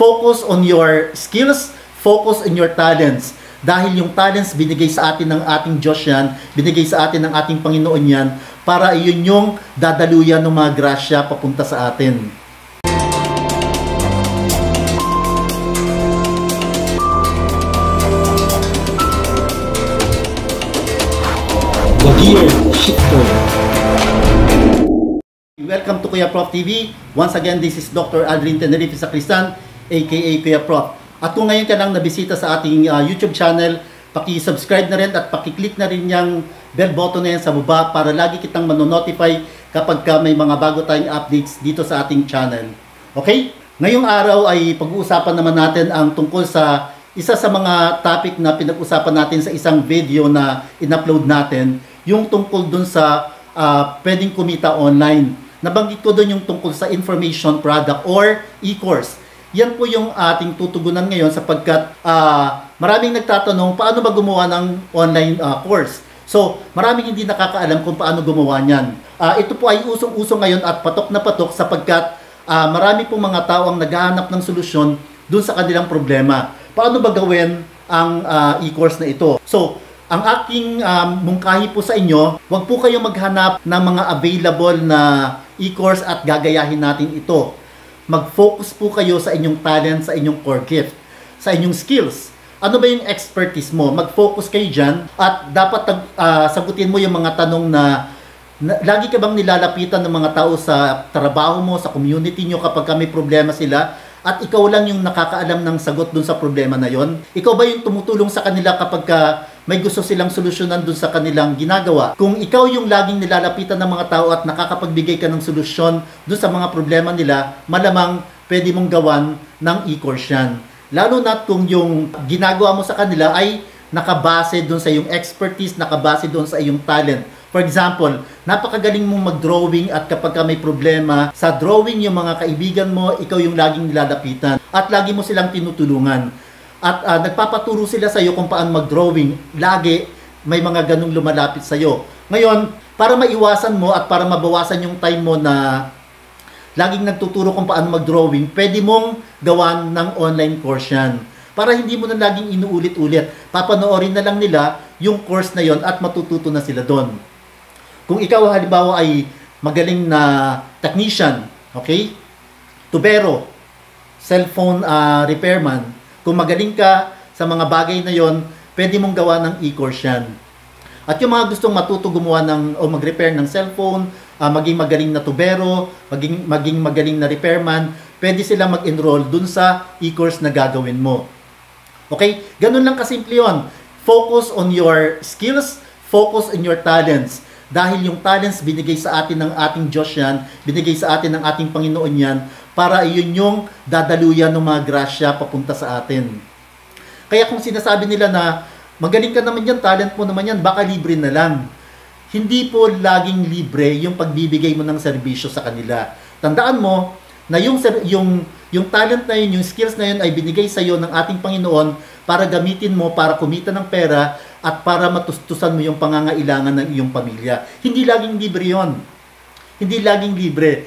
Focus on your skills, focus on your talents. Dahil yung talents binigay sa atin ng ating Diyos yan, binigay sa atin ng ating Panginoon yan, para iyon yung dadaluyan ng mga grasya papunta sa atin. The Gear Shifter. Welcome to Kuya Prof TV. Once again, this is Dr. Aldrin Tenerife Sacristan, aka Kuya Prof. At kung ngayon ka lang nabisita sa ating YouTube channel, paki-subscribe na rin at paki-click na rin yung bell button na yan sa baba para lagi kitang manonotify kapag may mga bago tayong updates dito sa ating channel. Okay? Ngayong araw ay pag-uusapan naman natin ang tungkol sa isa sa mga topic na pinag-usapan natin sa isang video na in-upload natin, yung tungkol dun sa pwedeng kumita online. Nabanggit ko dun yung tungkol sa information product or e-course. Yan po yung ating tutugunan ngayon sapagkat maraming nagtatanong paano ba gumawa ng online course. So, maraming hindi nakakaalam kung paano gumawa niyan. Ito po ay usong-uso ngayon at patok na patok sapagkat marami pong mga tao ang naghahanap ng solusyon dun sa kanilang problema. Paano ba gawin ang e-course na ito? So, ang aking mungkahi po sa inyo, huwag po kayong maghanap ng mga available na e-course at gagayahin natin ito. Mag-focus po kayo sa inyong talent, sa inyong core gift, sa inyong skills. Ano ba yung expertise mo? Mag-focus kayo dyan at dapat sagutin mo yung mga tanong na lagi ka bang nilalapitan ng mga tao sa trabaho mo, sa community nyo kapag may problema sila at ikaw lang yung nakakaalam ng sagot dun sa problema na yon? Ikaw ba yung tumutulong sa kanila kapag may gusto silang solusyonan dun sa kanilang ginagawa? Kung ikaw yung laging nilalapitan ng mga tao at nakakapagbigay ka ng solusyon dun sa mga problema nila, malamang pwede mong gawan ng e-course yan. Lalo na kung yung ginagawa mo sa kanila ay nakabase dun sa iyong expertise, nakabase dun sa iyong talent. For example, napakagaling mong mag-drawing at kapag may problema sa drawing yung mga kaibigan mo, ikaw yung laging nilalapitan at lagi mo silang tinutulungan. At nagpapaturo sila sa iyo kung paano mag-drawing. Lagi may mga ganung lumalapit sa iyo. Ngayon, para maiwasan mo at para mabawasan yung time mo na laging nagtuturo kung paano mag-drawing, pwede mong gawan ng online course yan. Para hindi mo na laging inuulit-ulit. Papanoorin na lang nila yung course na yon at matututo na sila doon. Kung ikaw halimbawa ay magaling na technician, okay? Tubero, cellphone repairman, kung magaling ka sa mga bagay na yon, pwede mong gawa ng e-course yan. At yung mga gustong matuto gumawa o mag-repair ng cellphone, maging magaling na tubero, maging magaling na repairman, pwede sila mag-enroll dun sa e-course na gagawin mo. Okay? Ganun lang kasimple yun. Focus on your skills, focus on your talents. Dahil yung talents binigay sa atin ng ating Diyos yan, binigay sa atin ng ating Panginoon yan, para iyon yung dadaluyan ng mga grasya papunta sa atin. Kaya kung sinasabi nila na magaling ka naman yan, talent mo naman yan, baka libre na lang. Hindi po laging libre yung pagbibigay mo ng serbisyo sa kanila. Tandaan mo na yung talent na yun, yung skills na yun ay binigay sa iyo ng ating Panginoon para gamitin mo, para kumita ng pera at para matustusan mo yung pangangailangan ng iyong pamilya. Hindi laging libre yon. Hindi laging libre.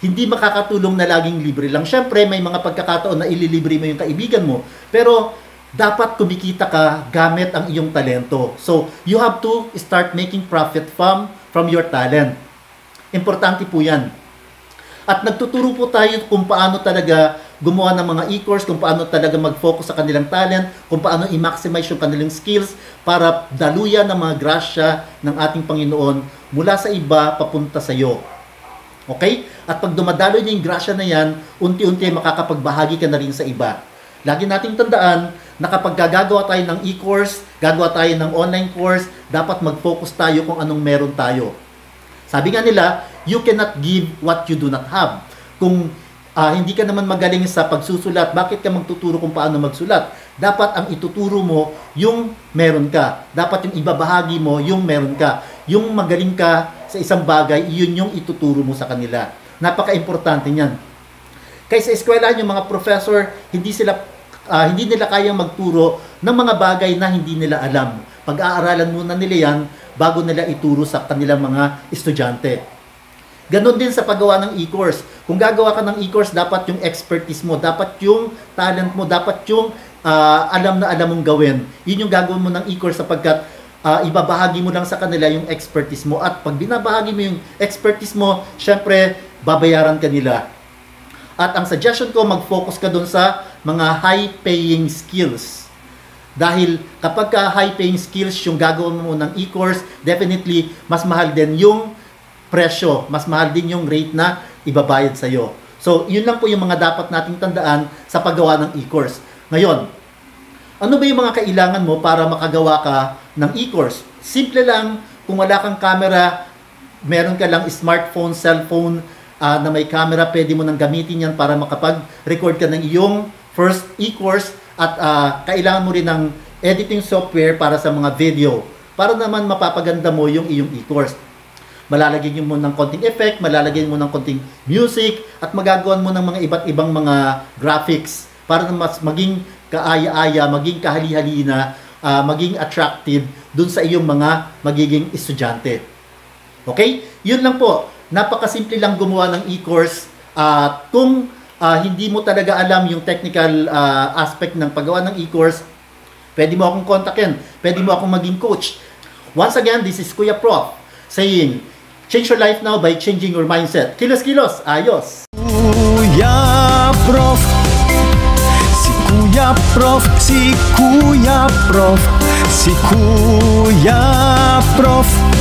Hindi makakatulong na laging libre lang. Syempre, may mga pagkakataon na ililibre mo yung kaibigan mo. Pero dapat kumikita ka gamit ang iyong talento. So, you have to start making profit from your talent. Importante po yan. At nagtuturo po tayo kung paano talaga gumawa ng mga e-course, kung paano talaga mag-focus sa kanilang talent, kung paano i-maximize yung kanilang skills para daluyan ng mga grasya ng ating Panginoon mula sa iba papunta sa iyo. Okay? At pag dumadaloy na yung grasya na yan, unti-unti makakapagbahagi ka na rin sa iba. Lagi nating tandaan na kapag gagawa tayo ng e-course, gagawa tayo ng online course, dapat mag-focus tayo kung anong meron tayo. Sabi nga nila, you cannot give what you do not have. Kung hindi ka naman magaling sa pagsusulat, bakit ka magtuturo kung paano magsulat? Dapat ang ituturo mo, yung meron ka. Dapat yung ibabahagi mo, yung meron ka. Yung magaling ka sa isang bagay, yun yung ituturo mo sa kanila. Napaka-importante niyan. Kaya sa eskwelahan, yung mga professor, hindi nila kayang magturo ng mga bagay na hindi nila alam. Pag-aaralan muna nila yan bago nila ituro sa kanilang mga estudyante. Ganon din sa paggawa ng e-course. Kung gagawa ka ng e-course, dapat yung expertise mo, dapat yung talent mo, dapat yung alam na alam mong gawin. Yun yung gagawin mo ng e-course sapagkat ibabahagi mo lang sa kanila yung expertise mo. At pag binabahagi mo yung expertise mo, syempre, babayaran ka nila. At ang suggestion ko, mag-focus ka dun sa mga high-paying skills. Dahil kapag high-paying skills yung gagawin mo ng e-course, definitely, mas mahal din yung presyo, mas mahal din yung rate na ibabayad sa'yo. So, yun lang po yung mga dapat nating tandaan sa paggawa ng e-course. Ngayon, ano ba yung mga kailangan mo para makagawa ka ng e-course? Simple lang, kung wala kang camera, meron ka lang smartphone, cellphone na may camera, pwede mo nang gamitin yan para makapag-record ka ng iyong first e-course at kailangan mo rin ng editing software para sa mga video para naman mapapaganda mo yung iyong e-course. Malalagyan mo ng konting effect, malalagyan mo ng konting music, at magagawan mo ng mga iba't ibang mga graphics para na mas maging kaaya-aya, maging kahali-halina, maging attractive dun sa iyong mga magiging estudyante. Okay? Yun lang po. Napakasimple lang gumawa ng e-course. Kung hindi mo talaga alam yung technical aspect ng paggawa ng e-course, pwede mo akong kontakin. Pwede mo akong maging coach. Once again, this is Kuya Prof saying, change your life now by changing your mindset. Kilos-kilos, ayos! Kuya Prof, si Kuya Prof, si Kuya Prof, si Kuya Prof.